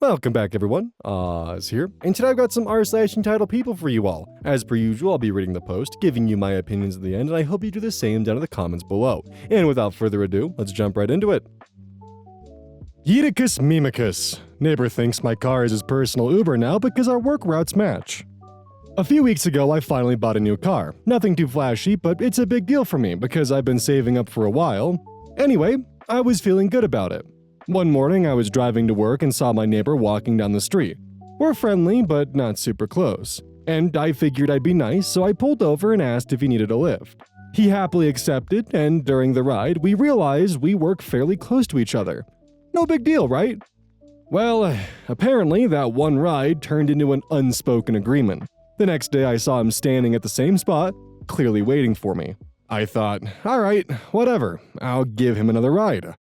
Welcome back everyone, Oz here, and today I've got some r/EntitledPeople for you all. As per usual, I'll be reading the post, giving you my opinions at the end, and I hope you do the same down in the comments below. And without further ado, let's jump right into it. Yeetykus. Neighbor thinks my car is his personal Uber now because our work routes match. A few weeks ago, I finally bought a new car. Nothing too flashy, but it's a big deal for me because I've been saving up for a while. Anyway, I was feeling good about it. One morning, I was driving to work and saw my neighbor walking down the street. We're friendly, but not super close. And I figured I'd be nice, so I pulled over and asked if he needed a lift. He happily accepted, and during the ride, we realized we work fairly close to each other. No big deal, right? Well, apparently that one ride turned into an unspoken agreement. The next day, I saw him standing at the same spot, clearly waiting for me. I thought, alright, whatever, I'll give him another ride.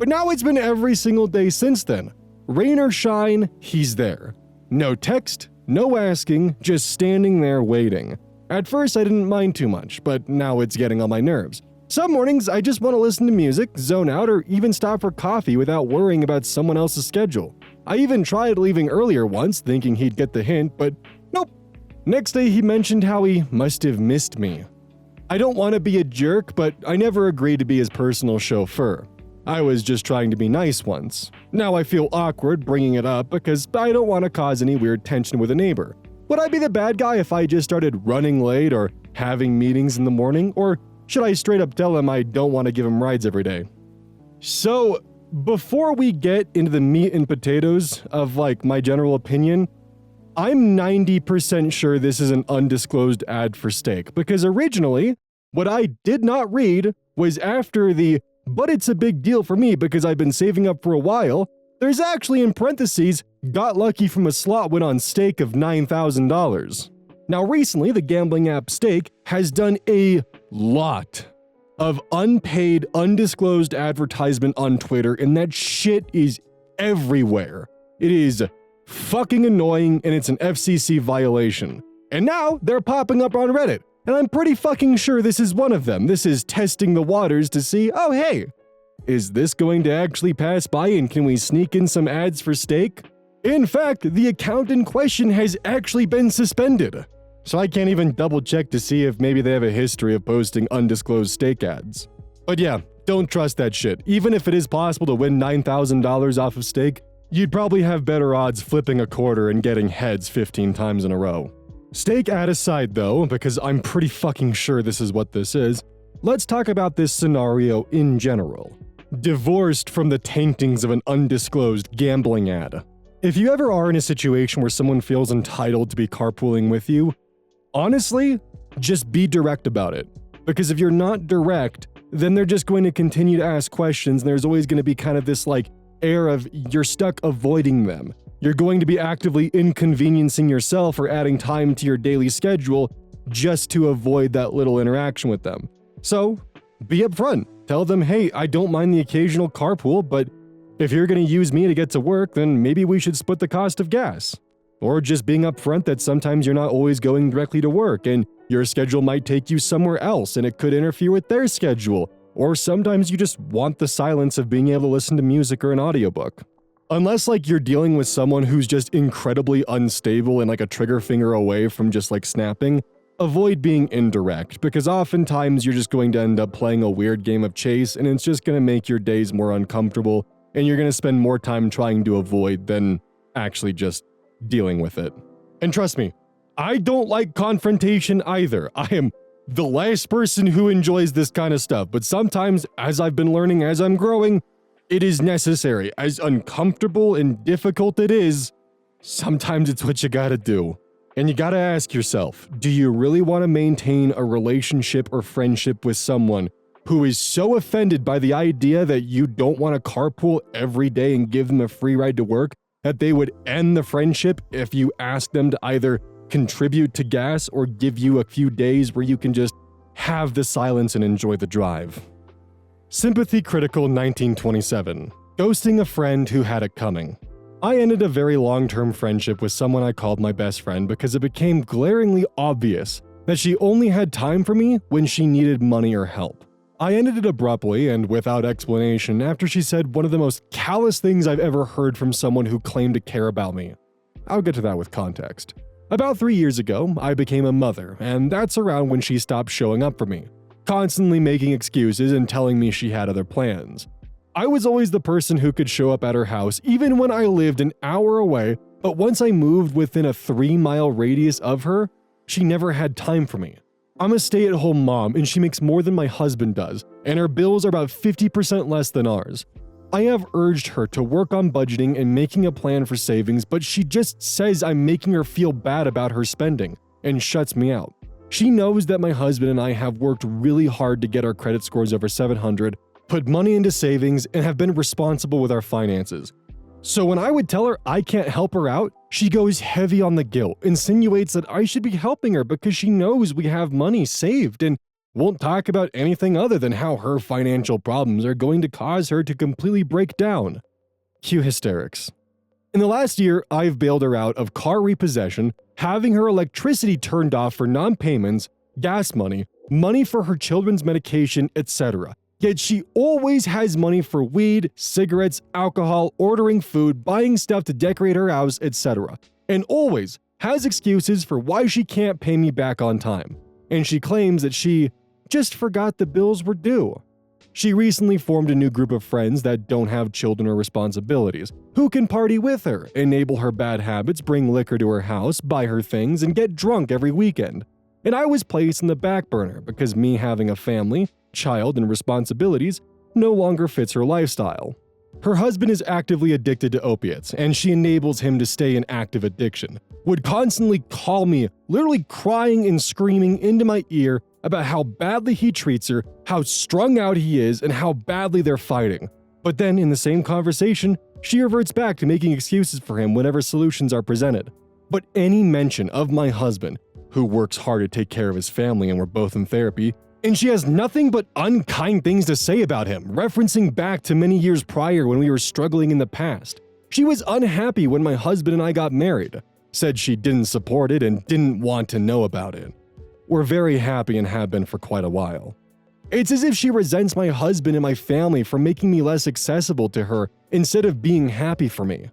But now it's been every single day since then. Rain or shine, he's there. No text, no asking, just standing there waiting. At first I didn't mind too much, but now it's getting on my nerves. Some mornings I just want to listen to music, zone out, or even stop for coffee without worrying about someone else's schedule. I even tried leaving earlier once, thinking he'd get the hint, but nope. Next day he mentioned how he must have missed me. I don't want to be a jerk, but I never agreed to be his personal chauffeur. I was just trying to be nice once. Now I feel awkward bringing it up because I don't want to cause any weird tension with a neighbor. Would I be the bad guy if I just started running late or having meetings in the morning? Or should I straight up tell him I don't want to give him rides every day? So, before we get into the meat and potatoes of my general opinion, I'm 90% sure this is an undisclosed ad for steak because originally, what I did not read was after the "but it's a big deal for me because I've been saving up for a while," there's actually in parentheses, "got lucky from a slot win on stake of $9,000. Now recently, the gambling app Stake has done a lot of unpaid, undisclosed advertisement on Twitter, and that shit is everywhere. It is fucking annoying, and it's an FCC violation. And now, they're popping up on Reddit. And I'm pretty fucking sure this is one of them. This is testing the waters to see, oh hey, is this going to actually pass by and can we sneak in some ads for steak? In fact, the account in question has actually been suspended. So I can't even double check to see if maybe they have a history of posting undisclosed steak ads. But yeah, don't trust that shit. Even if it is possible to win $9,000 off of steak, you'd probably have better odds flipping a quarter and getting heads 15 times in a row. Steak ad aside though, because I'm pretty fucking sure this is what this is, let's talk about this scenario in general. Divorced from the taintings of an undisclosed gambling ad. If you ever are in a situation where someone feels entitled to be carpooling with you, honestly, just be direct about it. Because if you're not direct, then they're just going to continue to ask questions and there's always going to be kind of this air of you're stuck avoiding them. You're going to be actively inconveniencing yourself or adding time to your daily schedule just to avoid that little interaction with them. So, be upfront. Tell them, hey, I don't mind the occasional carpool, but if you're going to use me to get to work, then maybe we should split the cost of gas. Or just being upfront that sometimes you're not always going directly to work and your schedule might take you somewhere else and it could interfere with their schedule. Or sometimes you just want the silence of being able to listen to music or an audiobook. Unless you're dealing with someone who's just incredibly unstable and a trigger finger away from just snapping, avoid being indirect because oftentimes you're just going to end up playing a weird game of chase and it's just going to make your days more uncomfortable and you're going to spend more time trying to avoid than actually just dealing with it. And trust me, I don't like confrontation either. I am the last person who enjoys this kind of stuff, but sometimes, as I've been learning as I'm growing, it is necessary. As uncomfortable and difficult it is, sometimes it's what you gotta do. And you gotta ask yourself, do you really want to maintain a relationship or friendship with someone who is so offended by the idea that you don't want to carpool every day and give them a free ride to work that they would end the friendship if you ask them to either contribute to gas or give you a few days where you can just have the silence and enjoy the drive? Sympathy Critical 1927. Ghosting a friend who had it coming. I ended a very long-term friendship with someone I called my best friend because it became glaringly obvious that she only had time for me when she needed money or help. I ended it abruptly and without explanation after she said one of the most callous things I've ever heard from someone who claimed to care about me. I'll get to that with context. About 3 years ago, I became a mother, and that's around when she stopped showing up for me, constantly making excuses and telling me she had other plans. I was always the person who could show up at her house even when I lived an hour away, but once I moved within a 3-mile radius of her, she never had time for me. I'm a stay-at-home mom and she makes more than my husband does, and her bills are about 50% less than ours. I have urged her to work on budgeting and making a plan for savings, but she just says I'm making her feel bad about her spending and shuts me out. She knows that my husband and I have worked really hard to get our credit scores over 700, put money into savings, and have been responsible with our finances. So when I would tell her I can't help her out, she goes heavy on the guilt, insinuates that I should be helping her because she knows we have money saved, and won't talk about anything other than how her financial problems are going to cause her to completely break down. Cue hysterics. In the last year, I've bailed her out of car repossession, having her electricity turned off for non-payments, gas money, money for her children's medication, etc. Yet she always has money for weed, cigarettes, alcohol, ordering food, buying stuff to decorate her house, etc. And always has excuses for why she can't pay me back on time. And she claims that she just forgot the bills were due. She recently formed a new group of friends that don't have children or responsibilities, who can party with her, enable her bad habits, bring liquor to her house, buy her things, and get drunk every weekend. And I was placed in the back burner because me having a family, child, and responsibilities no longer fits her lifestyle. Her husband is actively addicted to opiates, and she enables him to stay in active addiction. Would constantly call me, literally crying and screaming into my ear about how badly he treats her, how strung out he is, and how badly they're fighting. But then, in the same conversation, she reverts back to making excuses for him whenever solutions are presented. But any mention of my husband, who works hard to take care of his family and we're both in therapy, and she has nothing but unkind things to say about him, referencing back to many years prior when we were struggling in the past. She was unhappy when my husband and I got married, said she didn't support it and didn't want to know about it. We're very happy and have been for quite a while. It's as if she resents my husband and my family for making me less accessible to her instead of being happy for me.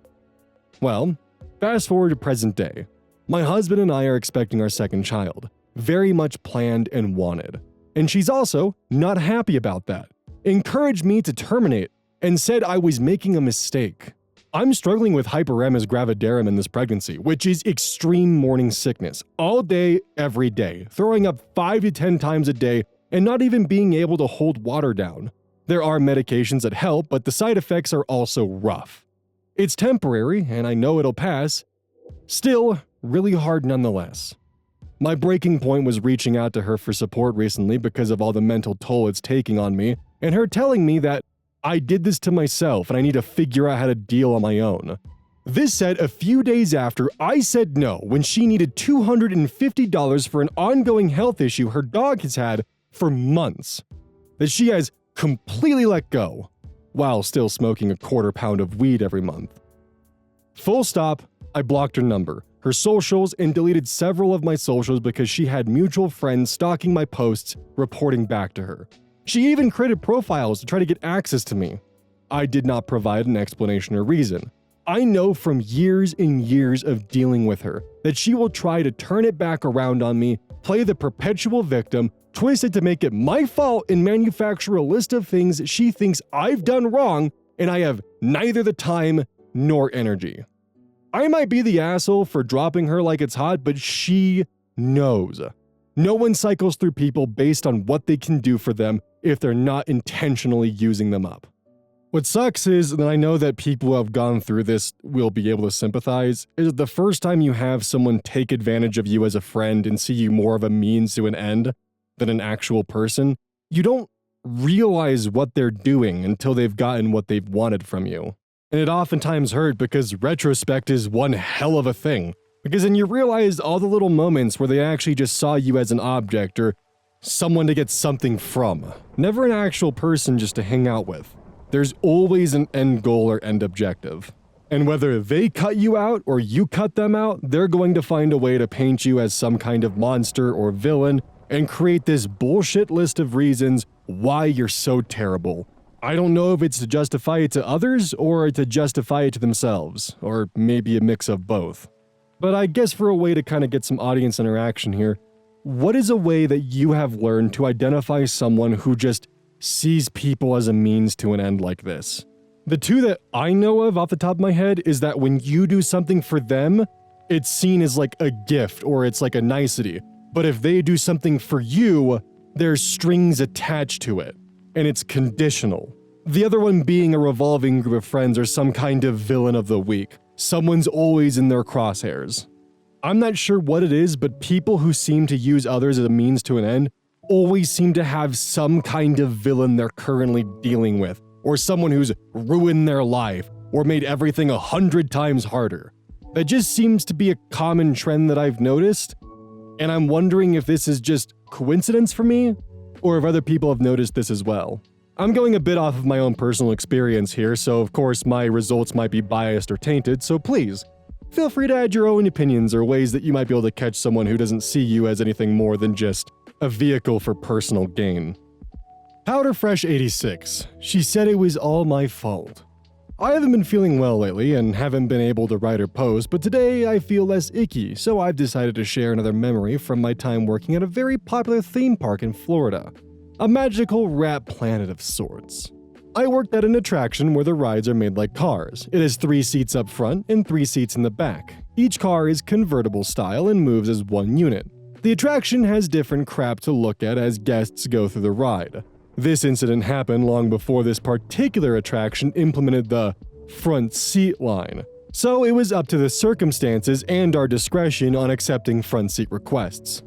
Well, fast forward to present day. My husband and I are expecting our second child, very much planned and wanted. And she's also not happy about that, encouraged me to terminate, and said I was making a mistake. I'm struggling with hyperemesis gravidarum in this pregnancy, which is extreme morning sickness, all day, every day, throwing up 5 to 10 times a day, and not even being able to hold water down. There are medications that help, but the side effects are also rough. It's temporary, and I know it'll pass. Still, really hard nonetheless. My breaking point was reaching out to her for support recently because of all the mental toll it's taking on me, and her telling me that I did this to myself and I need to figure out how to deal on my own. This said a few days after I said no when she needed $250 for an ongoing health issue her dog has had for months, that she has completely let go, while still smoking a quarter pound of weed every month. Full stop, I blocked her number, her socials, and deleted several of my socials because she had mutual friends stalking my posts, reporting back to her. She even created profiles to try to get access to me. I did not provide an explanation or reason. I know from years and years of dealing with her that she will try to turn it back around on me, play the perpetual victim, twist it to make it my fault, and manufacture a list of things she thinks I've done wrong, and I have neither the time nor energy. I might be the asshole for dropping her like it's hot, but she knows. No one cycles through people based on what they can do for them if they're not intentionally using them up. What sucks is that I know that people who have gone through this will be able to sympathize, is the first time you have someone take advantage of you as a friend and see you more of a means to an end than an actual person, you don't realize what they're doing until they've gotten what they've wanted from you. And it oftentimes hurt because retrospect is one hell of a thing. Because then you realize all the little moments where they actually just saw you as an object or someone to get something from. Never an actual person just to hang out with. There's always an end goal or end objective. And whether they cut you out or you cut them out, they're going to find a way to paint you as some kind of monster or villain and create this bullshit list of reasons why you're so terrible. I don't know if it's to justify it to others or to justify it to themselves, or maybe a mix of both. But I guess for a way to kind of get some audience interaction here, what is a way that you have learned to identify someone who just sees people as a means to an end like this? The two that I know of off the top of my head is that when you do something for them, it's seen as like a gift or it's like a nicety. But if they do something for you, there's strings attached to it, and it's conditional. The other one being a revolving group of friends or some kind of villain of the week. Someone's always in their crosshairs. I'm not sure what it is, but people who seem to use others as a means to an end always seem to have some kind of villain they're currently dealing with, or someone who's ruined their life or made everything 100 times harder. That just seems to be a common trend that I've noticed, and I'm wondering if this is just coincidence for me, or if other people have noticed this as well. I'm going a bit off of my own personal experience here, so of course my results might be biased or tainted, so please, feel free to add your own opinions or ways that you might be able to catch someone who doesn't see you as anything more than just a vehicle for personal gain. Powderfresh86. She said it was all my fault. I haven't been feeling well lately and haven't been able to write or post, but today I feel less icky, so I've decided to share another memory from my time working at a very popular theme park in Florida. A magical rat planet of sorts. I worked at an attraction where the rides are made like cars. It has 3 seats up front and 3 seats in the back. Each car is convertible style and moves as one unit. The attraction has different crap to look at as guests go through the ride. This incident happened long before this particular attraction implemented the front seat line, so it was up to the circumstances and our discretion on accepting front seat requests.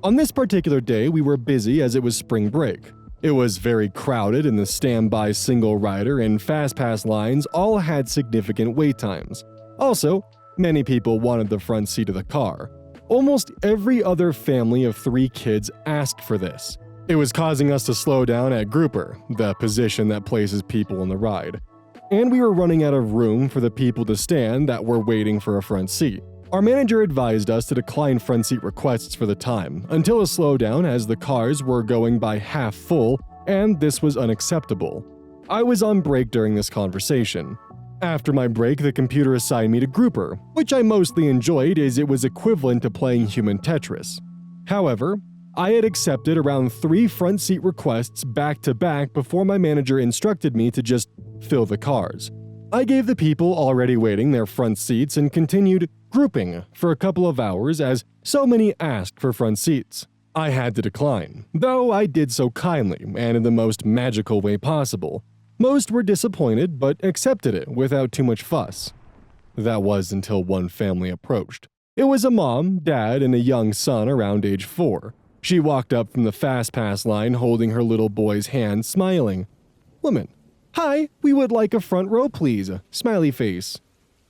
On this particular day, we were busy as it was spring break. It was very crowded and the standby single rider and fast pass lines all had significant wait times. Also, many people wanted the front seat of the car. Almost every other family of 3 kids asked for this. It was causing us to slow down at grouper, the position that places people in the ride. And we were running out of room for the people to stand that were waiting for a front seat. Our manager advised us to decline front seat requests for the time, until a slowdown as the cars were going by half full, and this was unacceptable. I was on break during this conversation. After my break, the computer assigned me to grouper, which I mostly enjoyed as it was equivalent to playing human Tetris. However, I had accepted around 3 front seat requests back to back before my manager instructed me to just fill the cars. I gave the people already waiting their front seats and continued grouping for a couple of hours as so many asked for front seats. I had to decline, though I did so kindly and in the most magical way possible. Most were disappointed but accepted it without too much fuss. That was until one family approached. It was a mom, dad, and a young son around age 4. She walked up from the fast pass line holding her little boy's hand, smiling. "Woman, hi, we would like a front row please, smiley face."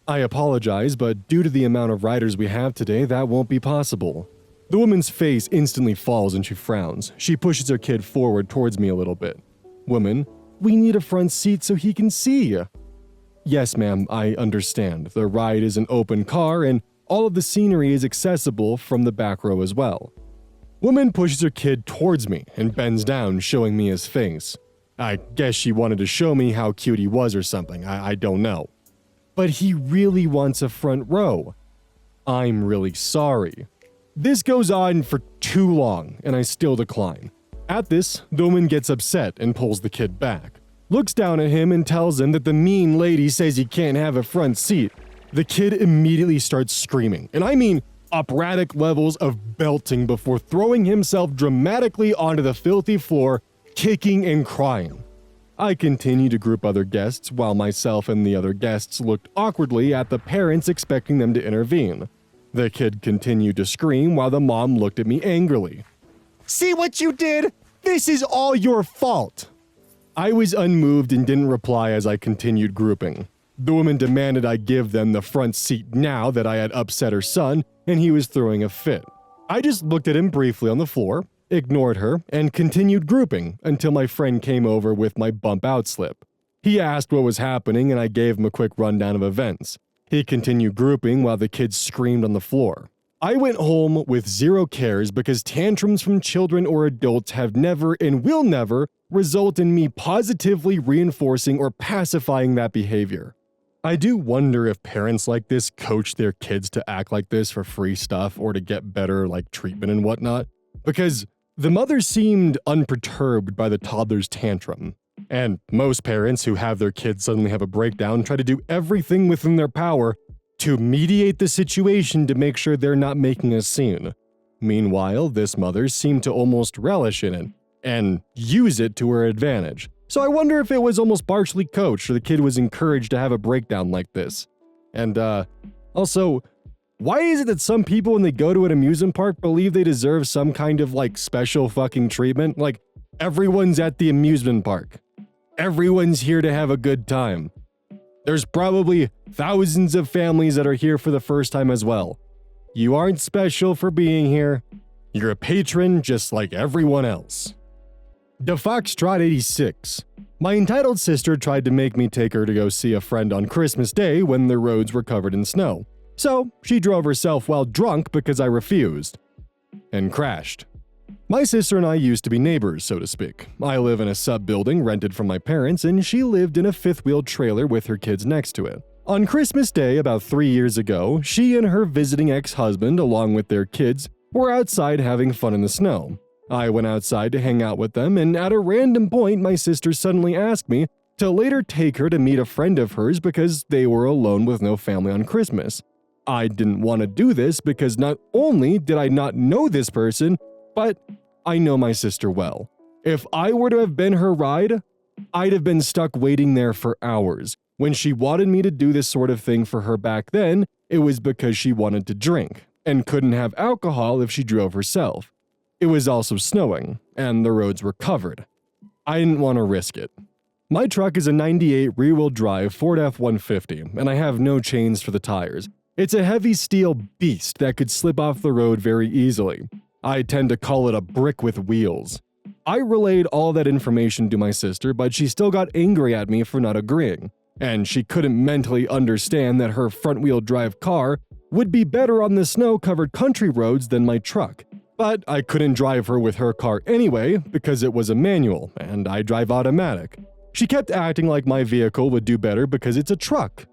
I apologize, but due to the amount of riders we have today, that won't be possible. The woman's face instantly falls and she frowns. She pushes her kid forward towards me a little bit. "Woman, we need a front seat so he can see." "Yes, ma'am, I understand. The ride is an open car and all of the scenery is accessible from the back row as well." Woman pushes her kid towards me and bends down, showing me his face. I guess she wanted to show me how cute he was or something, I don't know. "But he really wants a front row." "I'm really sorry." This goes on for too long, and I still decline. At this, the woman gets upset and pulls the kid back, looks down at him and tells him that the mean lady says he can't have a front seat. The kid immediately starts screaming, and I mean operatic levels of belting before throwing himself dramatically onto the filthy floor, kicking and crying. I continued to group other guests while myself and the other guests looked awkwardly at the parents expecting them to intervene. The kid continued to scream while the mom looked at me angrily. "See what you did? This is all your fault." I was unmoved and didn't reply as I continued grouping. The woman demanded I give them the front seat now that I had upset her son and he was throwing a fit. I just looked at him briefly on the floor, ignored her, and continued grouping until my friend came over with my bump out slip. He asked what was happening and I gave him a quick rundown of events. He continued grouping while the kids screamed on the floor. I went home with zero cares because tantrums from children or adults have never and will never result in me positively reinforcing or pacifying that behavior. I do wonder if parents like this coach their kids to act like this for free stuff or to get better treatment and whatnot, because the mother seemed unperturbed by the toddler's tantrum. And most parents who have their kids suddenly have a breakdown try to do everything within their power to mediate the situation to make sure they're not making a scene. Meanwhile, this mother seemed to almost relish in it and use it to her advantage. So I wonder if it was almost partially coached or the kid was encouraged to have a breakdown like this. And also, why is it that some people when they go to an amusement park believe they deserve some kind of special fucking treatment? Everyone's at the amusement park. Everyone's here to have a good time. There's probably thousands of families that are here for the first time as well. You aren't special for being here. You're a patron just like everyone else. The Foxtrot 86. My entitled sister tried to make me take her to go see a friend on Christmas Day when the roads were covered in snow. So she drove herself while drunk because I refused. And crashed. My sister and I used to be neighbors, so to speak. I live in a sub-building rented from my parents, and she lived in a fifth-wheel trailer with her kids next to it. On Christmas Day, about 3 years ago, she and her visiting ex-husband, along with their kids, were outside having fun in the snow. I went outside to hang out with them, and at a random point, my sister suddenly asked me to later take her to meet a friend of hers because they were alone with no family on Christmas. I didn't want to do this because not only did I not know this person, but I know my sister well. If I were to have been her ride, I'd have been stuck waiting there for hours. When she wanted me to do this sort of thing for her back then, it was because she wanted to drink and couldn't have alcohol if she drove herself. It was also snowing, and the roads were covered. I didn't want to risk it. My truck is a 98 rear-wheel drive Ford F-150, and I have no chains for the tires. It's a heavy steel beast that could slip off the road very easily. I tend to call it a brick with wheels. I relayed all that information to my sister, but she still got angry at me for not agreeing, and she couldn't mentally understand that her front-wheel drive car would be better on the snow-covered country roads than my truck. But I couldn't drive her with her car anyway because it was a manual, and I drive automatic. She kept acting like my vehicle would do better because it's a truck.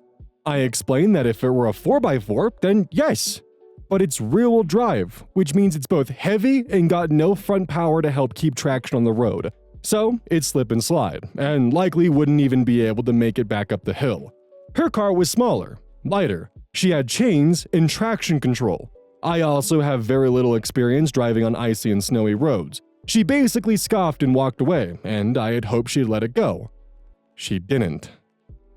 I explained that if it were a 4x4, then yes. But it's rear-wheel drive, which means it's both heavy and got no front power to help keep traction on the road. So it'd slip and slide, and likely wouldn't even be able to make it back up the hill. Her car was smaller, lighter. She had chains and traction control. I also have very little experience driving on icy and snowy roads. She basically scoffed and walked away, and I had hoped she'd let it go. She didn't.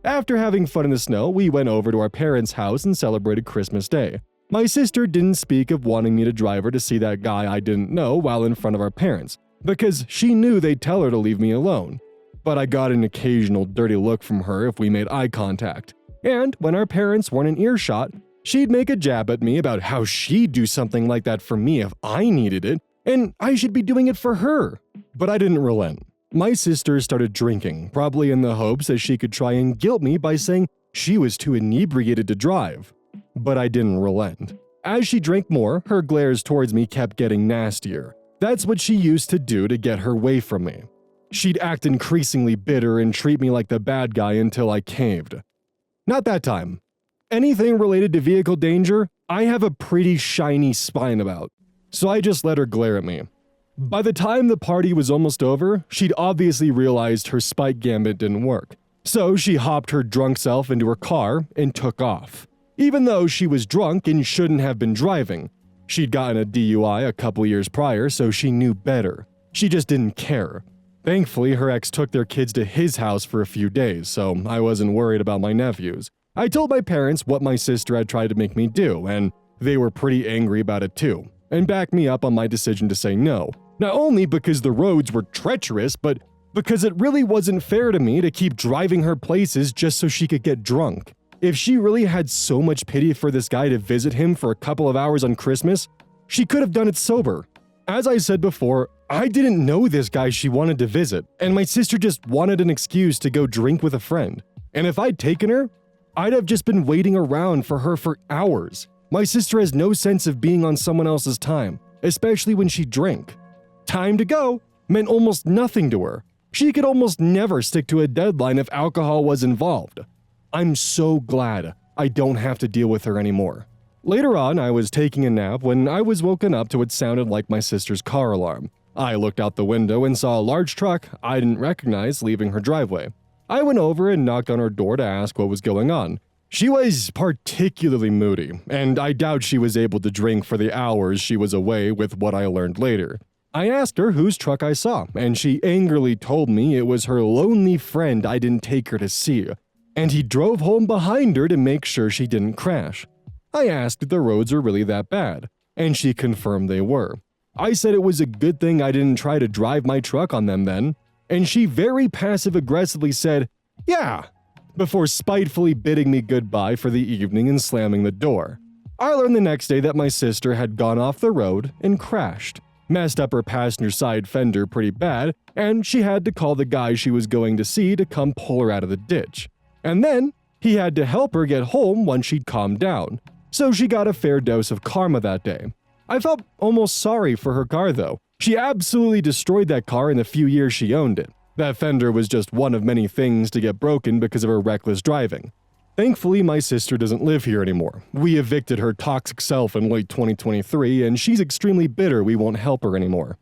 After having fun in the snow, we went over to our parents' house and celebrated Christmas Day. My sister didn't speak of wanting me to drive her to see that guy I didn't know while in front of our parents, because she knew they'd tell her to leave me alone. But I got an occasional dirty look from her if we made eye contact. And when our parents weren't in earshot, she'd make a jab at me about how she'd do something like that for me if I needed it, and I should be doing it for her. But I didn't relent. My sister started drinking, probably in the hopes that she could try and guilt me by saying she was too inebriated to drive. But I didn't relent. As she drank more, her glares towards me kept getting nastier. That's what she used to do to get her way from me. She'd act increasingly bitter and treat me like the bad guy until I caved. Not that time. Anything related to vehicle danger, I have a pretty shiny spine about, so I just let her glare at me. By the time the party was almost over, she'd obviously realized her spike gambit didn't work, so she hopped her drunk self into her car and took off. Even though she was drunk and shouldn't have been driving. She'd gotten a DUI a couple years prior, so she knew better. She just didn't care. Thankfully, her ex took their kids to his house for a few days, so I wasn't worried about my nephews. I told my parents what my sister had tried to make me do, and they were pretty angry about it too, and backed me up on my decision to say no. Not only because the roads were treacherous, but because it really wasn't fair to me to keep driving her places just so she could get drunk. If she really had so much pity for this guy to visit him for a couple of hours on Christmas, she could have done it sober. As I said before, I didn't know this guy she wanted to visit, and my sister just wanted an excuse to go drink with a friend. And if I'd taken her, I'd have just been waiting around for her for hours. My sister has no sense of being on someone else's time, especially when she drank. Time to go meant almost nothing to her. She could almost never stick to a deadline if alcohol was involved. I'm so glad I don't have to deal with her anymore. Later on, I was taking a nap when I was woken up to what sounded like my sister's car alarm. I looked out the window and saw a large truck I didn't recognize leaving her driveway. I went over and knocked on her door to ask what was going on. She was particularly moody, and I doubt she was able to drink for the hours she was away with what I learned later. I asked her whose truck I saw, and she angrily told me it was her lonely friend I didn't take her to see, and he drove home behind her to make sure she didn't crash. I asked if the roads were really that bad, and she confirmed they were. I said it was a good thing I didn't try to drive my truck on them then, and she very passive-aggressively said, "Yeah," before spitefully bidding me goodbye for the evening and slamming the door. I learned the next day that my sister had gone off the road and crashed, messed up her passenger side fender pretty bad, and she had to call the guy she was going to see to come pull her out of the ditch. And then he had to help her get home once she'd calmed down, so she got a fair dose of karma that day. I felt almost sorry for her car though. She absolutely destroyed that car in the few years she owned it. That fender was just one of many things to get broken because of her reckless driving. Thankfully, my sister doesn't live here anymore. We evicted her toxic self in late 2023, and she's extremely bitter we won't help her anymore.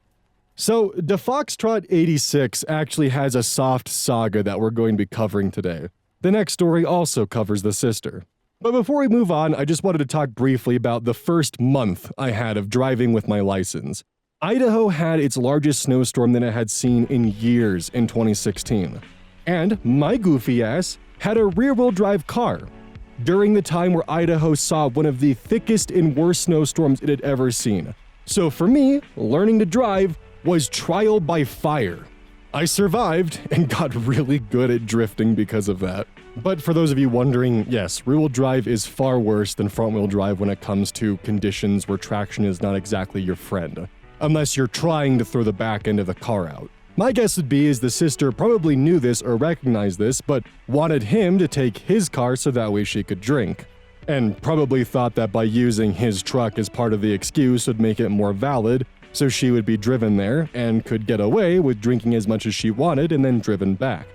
So, the Foxtrot 86 actually has a soft saga that we're going to be covering today. The next story also covers the sister. But before we move on, I just wanted to talk briefly about the first month I had of driving with my license. Idaho had its largest snowstorm that it had seen in years in 2016. And my goofy ass had a rear-wheel drive car during the time where Idaho saw one of the thickest and worst snowstorms it had ever seen. So for me, learning to drive was trial by fire. I survived and got really good at drifting because of that. But for those of you wondering, yes, rear-wheel drive is far worse than front-wheel drive when it comes to conditions where traction is not exactly your friend, unless you're trying to throw the back end of the car out. My guess would be is the sister probably knew this or recognized this, but wanted him to take his car so that way she could drink. And probably thought that by using his truck as part of the excuse would make it more valid, so she would be driven there and could get away with drinking as much as she wanted and then driven back.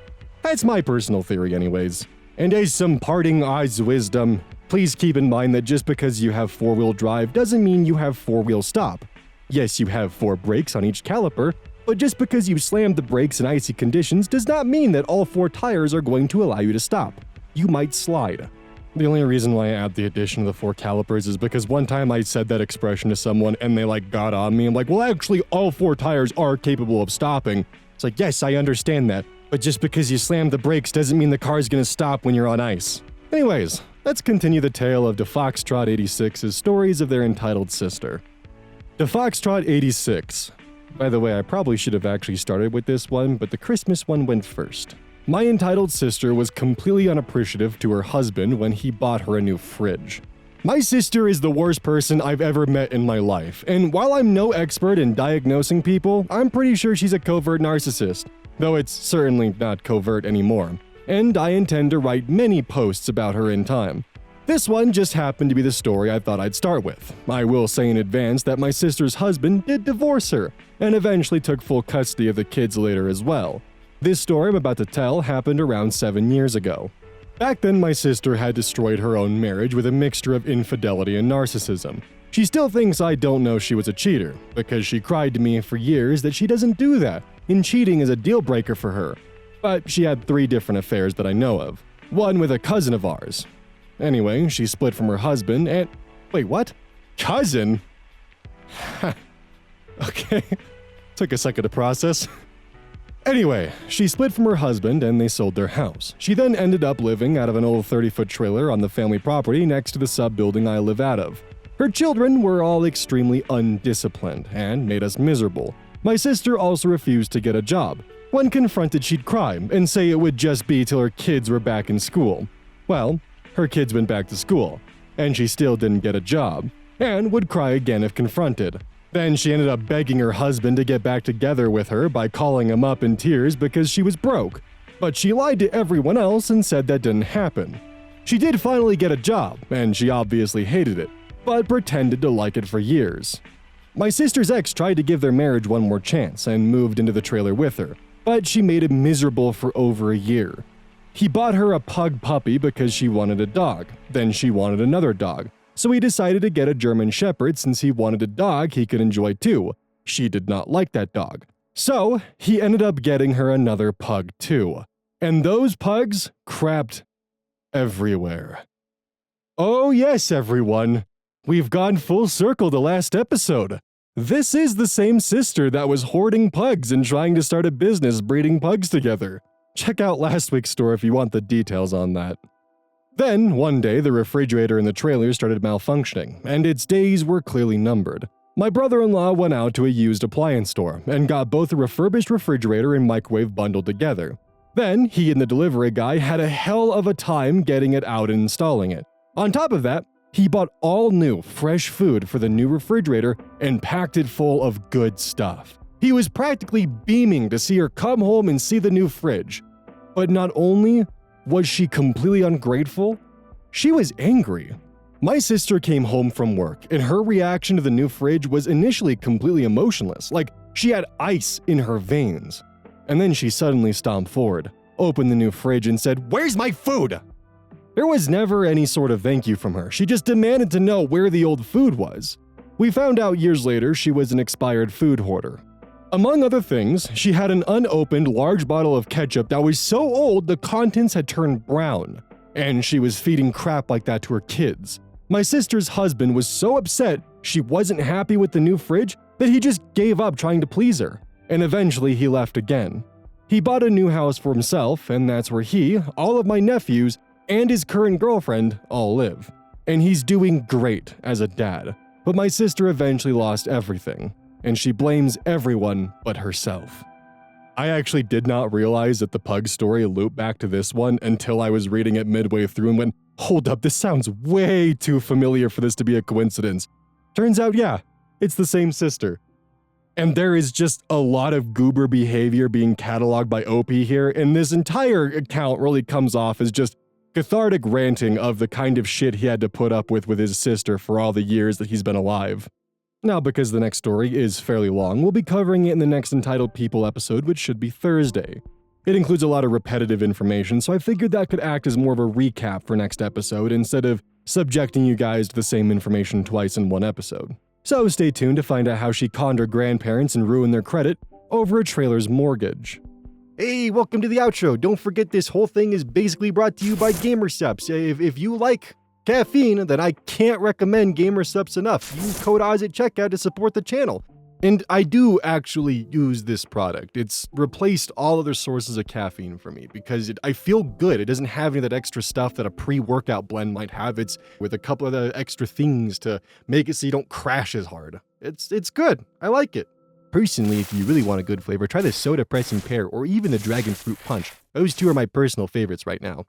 That's my personal theory anyways. And as some parting eyes wisdom, please keep in mind that just because you have four-wheel drive doesn't mean you have four-wheel stop. Yes, you have 4 brakes on each caliper, but just because you slammed the brakes in icy conditions does not mean that all 4 tires are going to allow you to stop. You might slide. The only reason why I add the addition of the 4 calipers is because one time I said that expression to someone and they got on me. I'm like, well, actually all 4 tires are capable of stopping. It's like, yes, I understand that, but just because you slammed the brakes doesn't mean the car's gonna stop when you're on ice. Anyways, let's continue the tale of the Foxtrot 86's stories of their entitled sister. The Foxtrot 86. By the way, I probably should have actually started with this one, but the Christmas one went first. My entitled sister was completely unappreciative to her husband when he bought her a new fridge. My sister is the worst person I've ever met in my life, and while I'm no expert in diagnosing people, I'm pretty sure she's a covert narcissist, though it's certainly not covert anymore, and I intend to write many posts about her in time. This one just happened to be the story I thought I'd start with. I will say in advance that my sister's husband did divorce her, and eventually took full custody of the kids later as well. This story I'm about to tell happened around 7 years ago. Back then, my sister had destroyed her own marriage with a mixture of infidelity and narcissism. She still thinks I don't know she was a cheater, because she cried to me for years that she doesn't do that, and cheating is a deal breaker for her. But she had 3 different affairs that I know of. One with a cousin of ours. Anyway, she split from her husband and… Wait, what? Cousin? Okay. Took a second to process. Anyway, she split from her husband and they sold their house. She then ended up living out of an old 30-foot trailer on the family property next to the sub-building I live out of. Her children were all extremely undisciplined and made us miserable. My sister also refused to get a job. When confronted, she'd cry and say it would just be till her kids were back in school. Well, her kids went back to school, and she still didn't get a job, and would cry again if confronted. Then she ended up begging her husband to get back together with her by calling him up in tears because she was broke. But she lied to everyone else and said that didn't happen. She did finally get a job, and she obviously hated it, but pretended to like it for years. My sister's ex tried to give their marriage one more chance and moved into the trailer with her. but she made him miserable for over a year. He bought her a pug puppy because she wanted a dog. Then she wanted another dog. So he decided to get a German Shepherd since he wanted a dog he could enjoy too. She did not like that dog. So he ended up getting her another pug too. And those pugs crapped everywhere. Oh yes, everyone. We've gone full circle the last episode. This is the same sister that was hoarding pugs and trying to start a business breeding pugs together. Check out last week's story if you want the details on that. Then, one day, the refrigerator in the trailer started malfunctioning, and its days were clearly numbered. My brother-in-law went out to a used appliance store and got both a refurbished refrigerator and microwave bundled together. Then, he and the delivery guy had a hell of a time getting it out and installing it. On top of that, he bought all new, fresh food for the new refrigerator and packed it full of good stuff. He was practically beaming to see her come home and see the new fridge. But not only was she completely ungrateful, she was angry. My sister came home from work, and her reaction to the new fridge was initially completely emotionless, like she had ice in her veins. And then she suddenly stomped forward, opened the new fridge, and said, "Where's my food?" There was never any sort of thank you from her. She just demanded to know where the old food was. We found out years later she was an expired food hoarder. Among other things, she had an unopened large bottle of ketchup that was so old the contents had turned brown, and she was feeding crap like that to her kids. My sister's husband was so upset she wasn't happy with the new fridge that he just gave up trying to please her, and eventually he left again. He bought a new house for himself, and that's where he, all of my nephews, and his current girlfriend all live. And he's doing great as a dad, but my sister eventually lost everything. And she blames everyone but herself. I actually did not realize that the pug story looped back to this one until I was reading it midway through and went, hold up, this sounds way too familiar for this to be a coincidence. Turns out, yeah, it's the same sister. And there is just a lot of goober behavior being cataloged by OP here, and this entire account really comes off as just cathartic ranting of the kind of shit he had to put up with his sister for all the years that he's been alive. Now, because the next story is fairly long, we'll be covering it in the next Entitled People episode, which should be Thursday. It includes a lot of repetitive information, so I figured that could act as more of a recap for next episode instead of subjecting you guys to the same information twice in one episode. So stay tuned to find out how she conned her grandparents and ruined their credit over a trailer's mortgage. Hey, welcome to the outro. Don't forget this whole thing is basically brought to you by GamerSupps. If you like caffeine, then I can't recommend GamerSupps enough. Use code Oz at checkout to support the channel. And I do actually use this product. It's replaced all other sources of caffeine for me because I feel good. It doesn't have any of that extra stuff that a pre-workout blend might have. It's with a couple of the extra things to make it so you don't crash as hard. It's good. I like it. Personally, if you really want a good flavor, try the Soda Pressing Pear or even the Dragon Fruit Punch. Those two are my personal favorites right now.